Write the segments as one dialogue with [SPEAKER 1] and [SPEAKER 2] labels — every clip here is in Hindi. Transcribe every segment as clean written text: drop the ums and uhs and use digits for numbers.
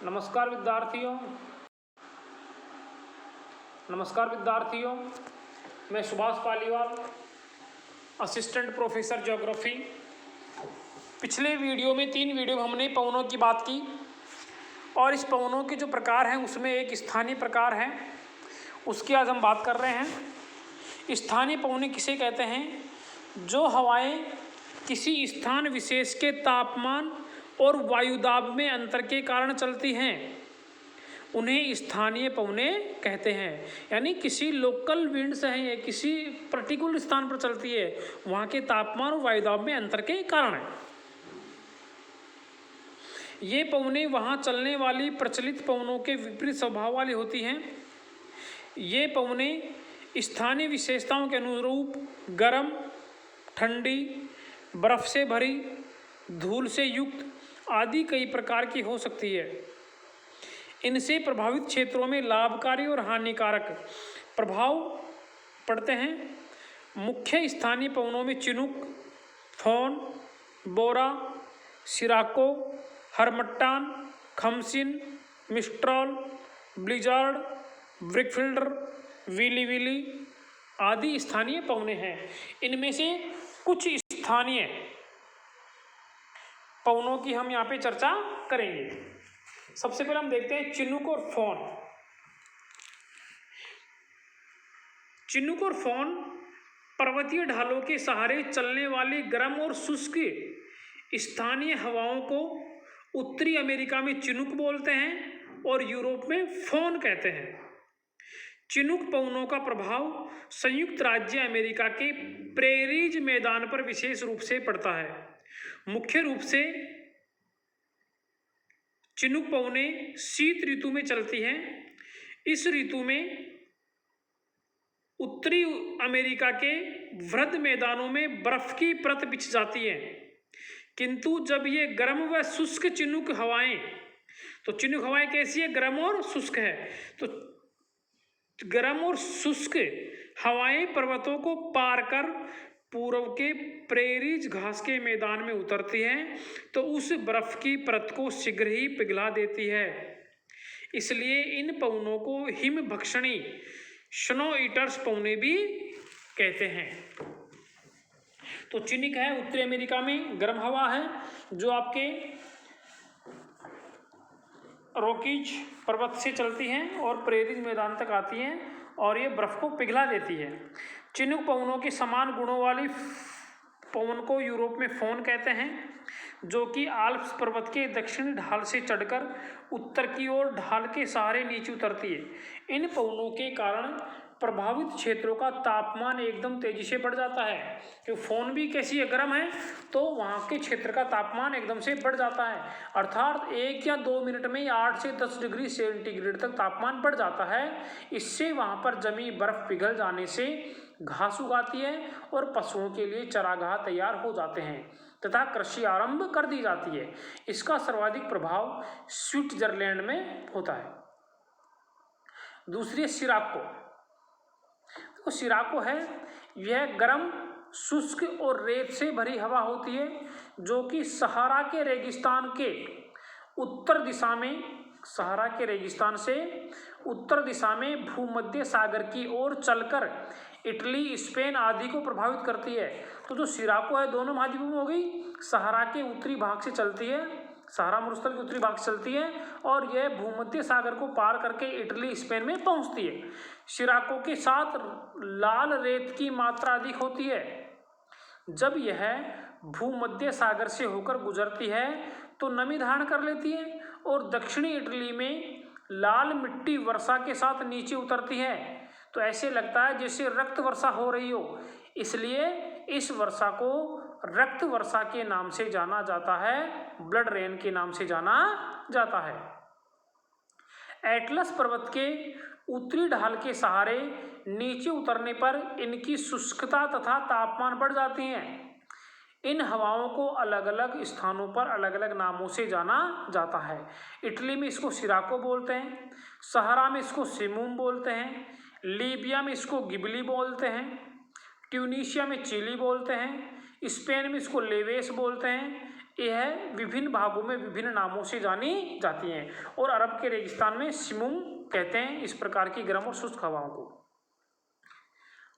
[SPEAKER 1] नमस्कार विद्यार्थियों, मैं Subhash Paliwal, assistant professor geography. पिछले वीडियो में 3 वीडियो में हमने पवनों की बात की और इस पवनों के जो प्रकार हैं उसमें एक स्थानीय प्रकार है, उसकी आज हम बात कर रहे हैं। स्थानीय पवनें किसे कहते हैं? जो हवाएं किसी स्थान विशेष के तापमान और वायुदाब में अंतर के कारण चलती हैं उन्हें स्थानीय पवनें कहते हैं। यानी किसी लोकल विंड्स हैं या किसी पर्टिकुलर स्थान पर चलती है, वहाँ के तापमान और वायुदाब में अंतर के कारण है। ये पवनें वहाँ चलने वाली प्रचलित पवनों के विपरीत स्वभाव वाली होती हैं। ये पवनें स्थानीय विशेषताओं के अनुरूप गर्म, ठंडी, बर्फ से भरी, धूल से युक्त आदि कई प्रकार की हो सकती है। इनसे प्रभावित क्षेत्रों में लाभकारी और हानिकारक प्रभाव पड़ते हैं। मुख्य स्थानीय पवनों में चिनूक, फोन, बोरा, सिराको, हरमट्टान, खमसिन, मिस्ट्रॉल, ब्लिजार्ड, ब्रिकफिल्डर, विली विली आदि स्थानीय पवनें हैं। इनमें से कुछ स्थानीय पवनों की हम यहाँ पे चर्चा करेंगे। सबसे पहले हम देखते हैं चिनूक और फोन। चिनूक और फोन पर्वतीय ढालों के सहारे चलने वाली गर्म और शुष्क स्थानीय हवाओं को उत्तरी अमेरिका में चिनूक बोलते हैं और यूरोप में फोन कहते हैं। चिनूक पवनों का प्रभाव संयुक्त राज्य अमेरिका के प्रेरीज मैदान पर विशेष रूप से पड़ता है। मुख्य रूप से चिनूक पवनें शीत ऋतु में चलती हैं। इस ऋतु में उत्तरी अमेरिका के वृहद मैदानों में बर्फ की परत बिछ जाती है, किंतु जब ये गर्म व शुष्क चिनूक हवाएं, तो चिनूक हवाएं कैसी है? गर्म और शुष्क है। तो गर्म और शुष्क हवाएं पर्वतों को पार कर पूर्व के प्रेरीज घास के मैदान में उतरती हैं, तो उस बर्फ की परत को शीघ्र ही पिघला देती है। इसलिए इन पवनों को हिमभक्षणी स्नो ईटर्स पवने भी कहते हैं। तो चिनूक है उत्तरी अमेरिका में, गर्म हवा है जो आपके रॉकीज पर्वत से चलती हैं और प्रेरीज मैदान तक आती हैं और ये बर्फ को पिघला देती है। चिनूक पवनों के समान गुणों वाली पवन को यूरोप में फोन कहते हैं, जो कि आल्प्स पर्वत के दक्षिणी ढाल से चढ़कर उत्तर की ओर ढाल के सहारे नीचे उतरती है। इन पवनों के कारण प्रभावित क्षेत्रों का तापमान एकदम तेजी से बढ़ जाता है। क्योंकि फोन भी कैसी है? गर्म है, तो वहाँ के क्षेत्र का तापमान एकदम से बढ़ जाता है। अर्थात 1 या 2 मिनट में 8 से 10 डिग्री सेंटीग्रेड तक तापमान बढ़ जाता है। इससे वहाँ पर जमी बर्फ पिघल जाने से घास उगाती है और पशुओं के लिए चरागाह तैयार हो जाते हैं तथा कृषि आरंभ कर दी जाती है। इसका सर्वाधिक प्रभाव स्विट्जरलैंड में होता है। दूसरी सिराको। तो सिराको है, यह गर्म, शुष्क और रेत से भरी हवा होती है, जो कि सहारा के रेगिस्तान के उत्तर दिशा में, सहारा के रेगिस्तान से उत्तर दिशा में भूमध्य सागर की ओर चलकर इटली, स्पेन आदि को प्रभावित करती है। तो जो सिराको है दोनों महाद्वीपों में हो गई, सहारा के उत्तरी भाग से चलती है, सहारा मरुस्थल के उत्तरी भाग से चलती है और यह भूमध्य सागर को पार करके इटली, स्पेन में पहुंचती है। सिराको के साथ लाल रेत की मात्रा अधिक होती है। जब यह भूमध्य सागर से होकर गुजरती है तो नमी धारण कर लेती है और दक्षिणी इटली में लाल मिट्टी वर्षा के साथ नीचे उतरती है, तो ऐसे लगता है जैसे रक्त वर्षा हो रही हो। इसलिए इस वर्षा को रक्त वर्षा के नाम से जाना जाता है, ब्लड रेन के नाम से जाना जाता है। एटलस पर्वत के उत्तरी ढाल के सहारे नीचे उतरने पर इनकी शुष्कता तथा तापमान बढ़ जाती हैं। इन हवाओं को अलग अलग स्थानों पर अलग अलग नामों से जाना जाता है। इटली में इसको सिराको बोलते हैं, सहारा में इसको सिमूम बोलते हैं, लीबिया में इसको गिबली बोलते हैं, ट्यूनीशिया में चिली बोलते हैं, स्पेन में इसको लेवेस बोलते हैं, यह विभिन्न भागों में विभिन्न नामों से जानी जाती हैं। और अरब के रेगिस्तान में सिमुम कहते हैं इस प्रकार की गर्म और शुष्क हवाओं को।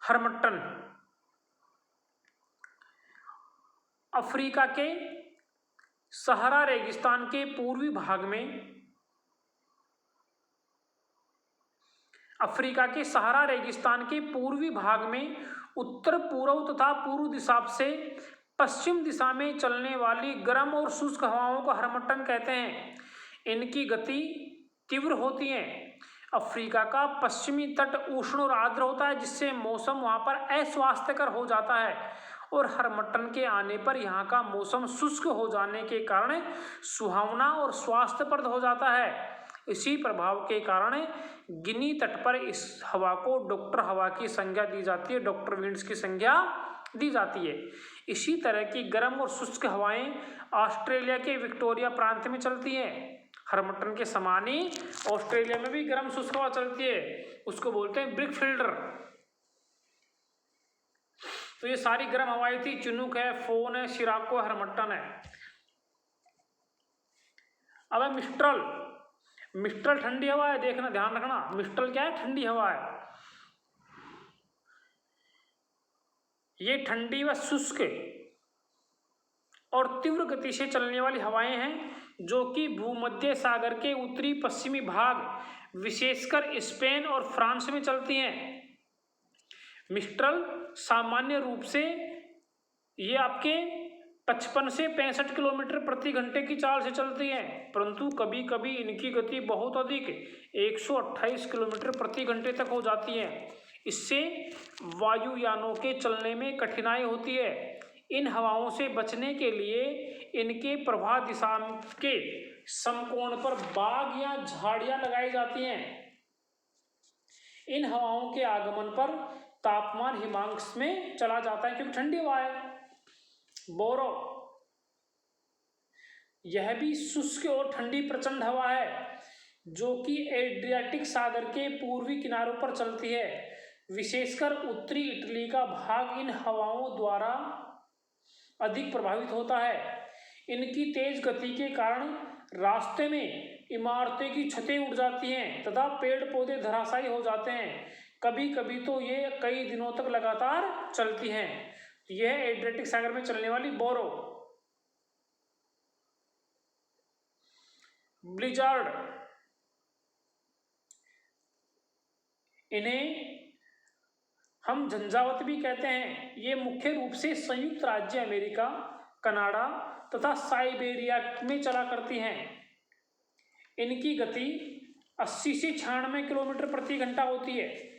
[SPEAKER 1] हरमट्टन अफ्रीका के सहारा रेगिस्तान के पूर्वी भाग में उत्तर पूर्व तथा पूर्व दिशा से पश्चिम दिशा में चलने वाली गर्म और शुष्क हवाओं को हरमट्टन कहते हैं। इनकी गति तीव्र होती है। अफ्रीका का पश्चिमी तट उष्ण और आर्द्र होता है, जिससे मौसम वहां पर अस्वास्थ्यकर हो जाता है। और हरमट्टन के आने पर यहाँ का मौसम शुष्क हो जाने के कारण सुहावना और स्वास्थ्यप्रद हो जाता है। इसी प्रभाव के कारण गिनी तट पर इस हवा को डॉक्टर हवा की संज्ञा दी जाती है, डॉक्टर विंड्स की संज्ञा दी जाती है। इसी तरह की गर्म और शुष्क हवाएं ऑस्ट्रेलिया के विक्टोरिया प्रांत में चलती हैं। हरमट्टन के समान ही ऑस्ट्रेलिया में भी गर्म शुष्क हवा चलती है, उसको बोलते हैं ब्रिकफिल्डर। तो ये सारी गर्म हवाएं थी, चिनूक है, फोन है, शिराको, हरमट्टन है। अब है मिस्ट्रल। मिस्ट्रल ठंडी हवा है, देखना ध्यान रखना, मिस्ट्रल क्या है? ठंडी हवा है। ये ठंडी व शुष्क और तीव्र गति से चलने वाली हवाएं हैं, जो कि भूमध्य सागर के उत्तरी पश्चिमी भाग विशेषकर स्पेन और फ्रांस में चलती हैं। मिस्ट्रल सामान्य रूप से ये आपके 55 से 65 किलोमीटर प्रति घंटे की चाल से चलती हैं, परंतु कभी कभी इनकी गति बहुत अधिक 128 किलोमीटर प्रति घंटे तक हो जाती है। इससे वायुयानों के चलने में कठिनाई होती है। इन हवाओं से बचने के लिए इनके प्रवाह दिशा के समकोण पर बाग या झाड़ियां लगाई जाती हैं। इन हवाओं के आगमन पर तापमान हिमांश में चला जाता है, क्योंकि ठंडी हवा है। बोरो, यह भी शुष्क और ठंडी प्रचंड हवा है, जो कि एड्रियाटिक सागर के पूर्वी किनारों पर चलती है। विशेषकर उत्तरी इटली का भाग इन हवाओं द्वारा अधिक प्रभावित होता है। इनकी तेज गति के कारण रास्ते में इमारतें की छतें उड़ जाती हैं तथा पेड़ पौधे धराशायी हो जाते हैं। कभी कभी तो ये कई दिनों तक लगातार चलती हैं। यह एड्रियाटिक सागर में चलने वाली बोरो। ब्लिजार्ड, इन्हें हम झंझावत भी कहते हैं। ये मुख्य रूप से संयुक्त राज्य अमेरिका, कनाडा तथा साइबेरिया में चला करती हैं। इनकी गति 80 से 96 किलोमीटर प्रति घंटा होती है।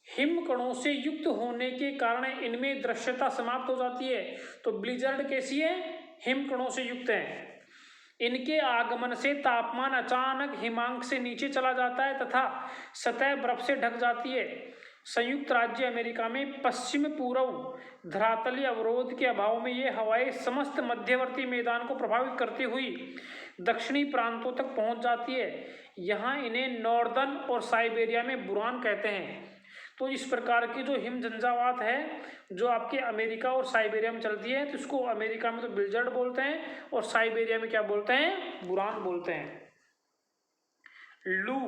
[SPEAKER 1] हिमकणों से युक्त होने के कारण इनमें दृश्यता समाप्त हो जाती है। तो ब्लिजर्ड कैसी है? हिमकणों से युक्त है। इनके आगमन से तापमान अचानक हिमांक से नीचे चला जाता है तथा सतह बर्फ से ढक जाती है। संयुक्त राज्य अमेरिका में पश्चिम पूर्व धरातलीय अवरोध के अभाव में ये हवाएं समस्त मध्यवर्ती मैदान को प्रभावित करती हुई दक्षिणी प्रांतों तक पहुंच जाती है। यहाँ इन्हें नॉर्दर्न और साइबेरिया में बुरान कहते हैं। तो इस प्रकार की जो हिम झंझावात है, जो आपके अमेरिका और साइबेरिया में चलती है, तो इसको अमेरिका में तो ब्लिजर्ड बोलते हैं और साइबेरिया में क्या बोलते हैं? बुरान बोलते हैं। लू,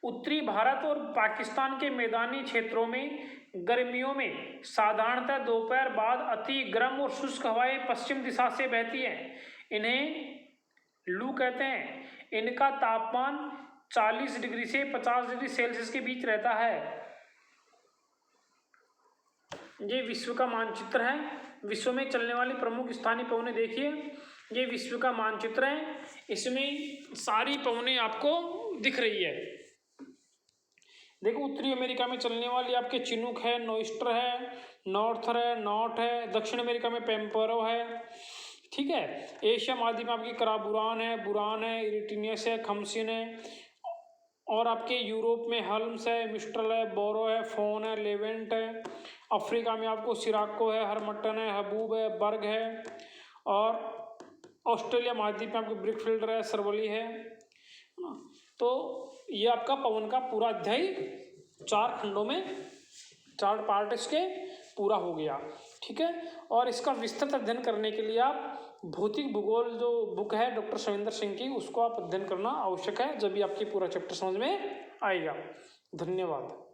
[SPEAKER 1] उत्तरी भारत और पाकिस्तान के मैदानी क्षेत्रों में गर्मियों में साधारणतः दोपहर बाद अति गर्म और शुष्क हवाएं पश्चिम दिशा से बहती हैं। इन्हें लू कहते हैं। इनका तापमान 40 डिग्री से 50 डिग्री सेल्सियस के बीच रहता है। ये विश्व का मानचित्र है। विश्व में चलने वाली प्रमुख स्थानीय पवनें देखिए, ये विश्व का मानचित्र है। इसमें सारी पवनें आपको दिख रही है। देखो, उत्तरी अमेरिका में चलने वाली आपके चिनूक है, नॉइस्टर है, नॉर्थर है, नॉट है। दक्षिण अमेरिका में पेम्पेरो है, ठीक है। एशिया महाद्वीप में आपकी कराबुरान है, इरिटिनियस है, खमसिन है। और आपके यूरोप में हल्म्स है, मिस्ट्रल है, बोरो है, फोन है, लेवेंट है। अफ्रीका में आपको सिराको है, हरमट्टन है, हबूब है, बर्ग है। और ऑस्ट्रेलिया महाद्वीप में आपको ब्रिकफिल्डर है, सरवली है। तो ये आपका पवन का पूरा अध्याय 4 खंडों में 4 पार्ट इसके पूरा हो गया, ठीक है। और इसका विस्तृत अध्ययन करने के लिए आप भौतिक भूगोल जो बुक है डॉक्टर सविंदर सिंह की, उसको आप अध्ययन करना आवश्यक है, जब भी आपकी पूरा चैप्टर समझ में आएगा। धन्यवाद।